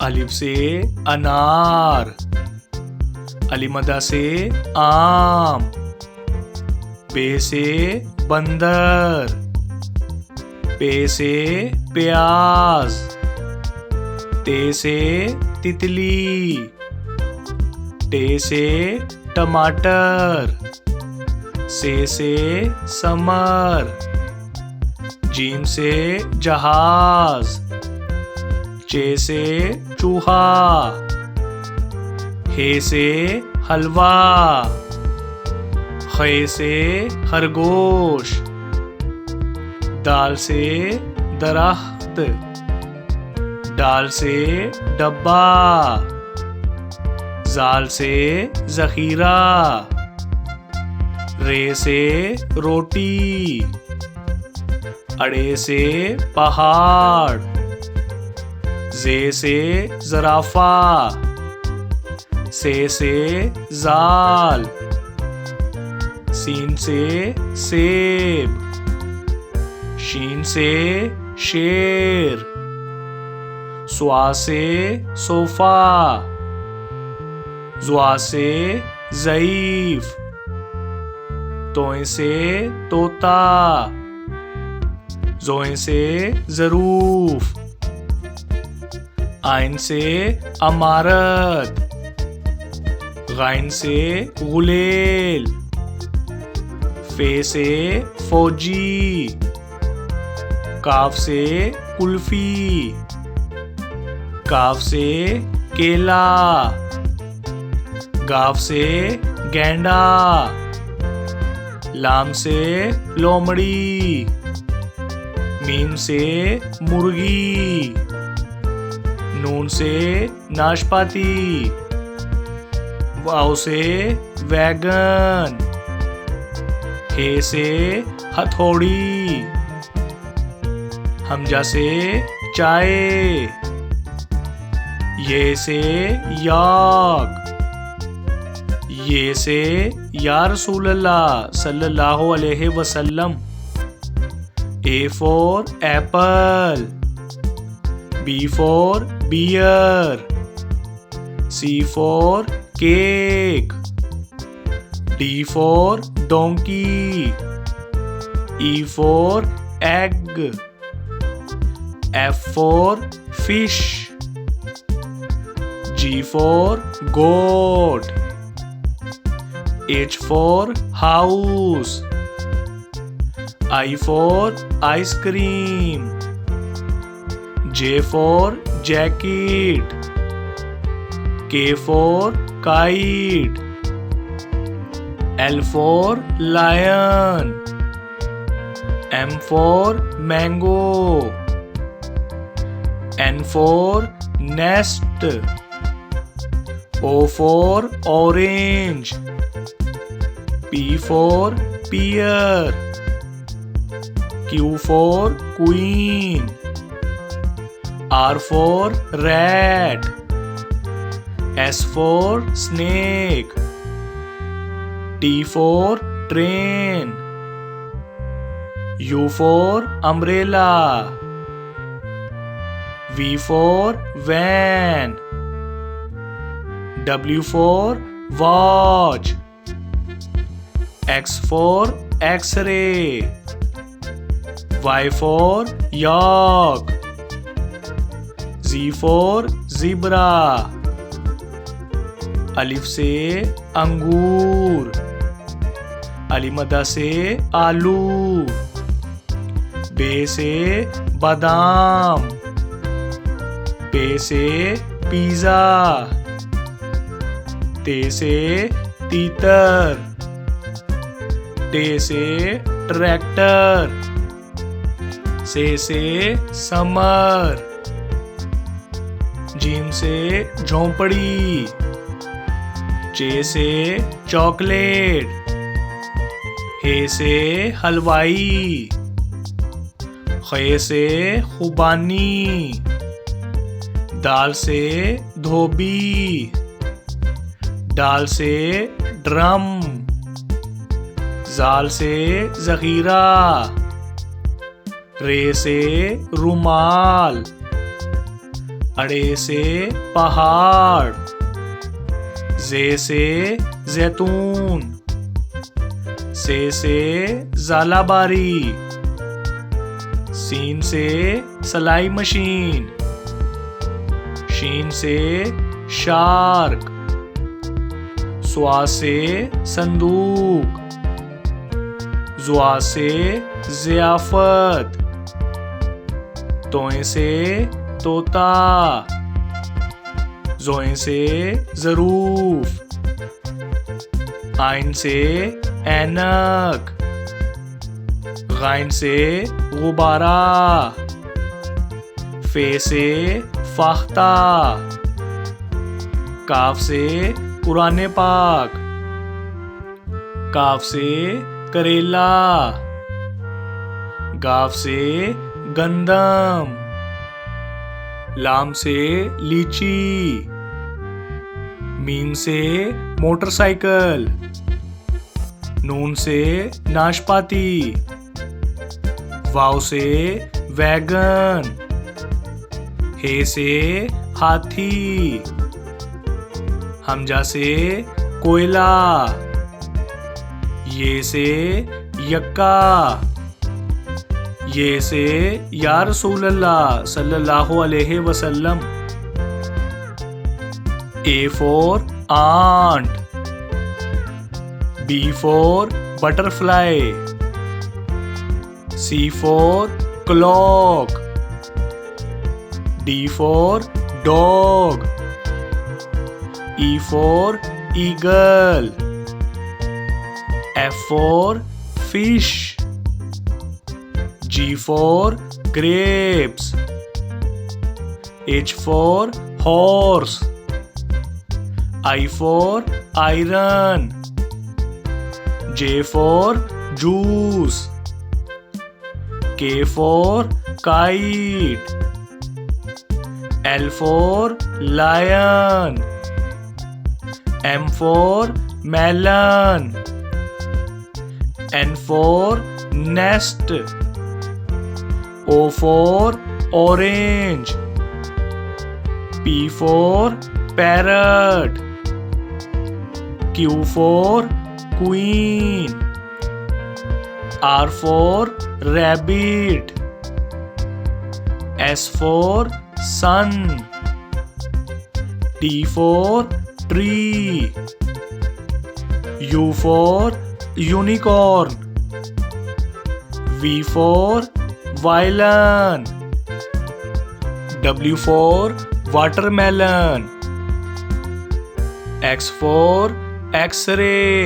अलिफ से अनार, अलिमदा से आम, बे से बंदर, पे से प्याज, ते से तितली, टे से टमाटर, से समर, जीम से जहाज, चे से चूहा, हे से हलवा, खे से खरगोश, दाल से दरख्त, डाल से डब्बा, जाल से जखीरा, रे से रोटी, अड़े से पहाड़, जे से जराफा, से जाल, सीन से सेब, शीन से शेर, स्वा से सोफा, जुआ से ज़ईफ, तोए से तोता, जोए से ज़रूफ, आइन से अमारत, गाइन से गुलेल, फे से फौजी, काफ से कुल्फी, काफ से केला, गाफ से गेंडा, लाम से लोमड़ी, मीम से मुर्गी, नून से नाशपाती, वाव से वैगन, हे से हथौड़ी, हमजा से चाय, ये से याक, ये से या रसूल अल्लाह सल्लल्लाहु अलैहि वसल्लम। A for apple, B for beer, C for cake, D for donkey, E for egg, F for fish, G for goat, H for house, I for ice cream, J for jacket, K for kite, L for lion, M for mango, N for nest, O for orange, P for pear, Q for queen, R for rat, S for snake, T for train, U for umbrella, V for van, W for watch, X for X-ray, Y for yak, Z for zebra, अलिफ से अंगूर, अलिमदा से आलू, बे से बादाम, पे से pizza, ते से तीतर, टे से ट्रैक्टर, से समर, जीम से झोंपड़ी, चे से चॉकलेट, हे से हलवाई, खे से खुबानी, दाल से धोबी, डाल से ड्रम, जाल से जखीरा, रे से रुमाल, अड़े से पहाड़, जे से जैतून, से झालाबारी, सीन से सलाई मशीन, शीन से शार्क, स्वा से संदूक, जुआ से ज़ियाफ़त, तोए से तोता, जोए से ज़रूफ, आइन से ऐनक, गाइन से गुब्बारा, फे से फाख्ता, काफ से कुरान पाक, काफ से करेला, गाफ से गंदम, लाम से लीची, मीम से मोटरसाइकिल, नून से नाशपाती, वाव से वैगन, हे से हाथी, हमजा से कोयला, ये से यक्का, ये से या रसूल अल्लाह सल्लल्लाहु अलैहि वसल्लम। A for ant, B for butterfly, C for clock, D for dog, E for eagle, F for fish, G for grapes, H for horse, I for iron, J for juice, K for kite, L for lion, M for melon, N for nest, O for orange, P for parrot, Q for queen, R for rabbit, S for sun, T for tree, U for unicorn, V for violin, W for watermelon, X for X-ray.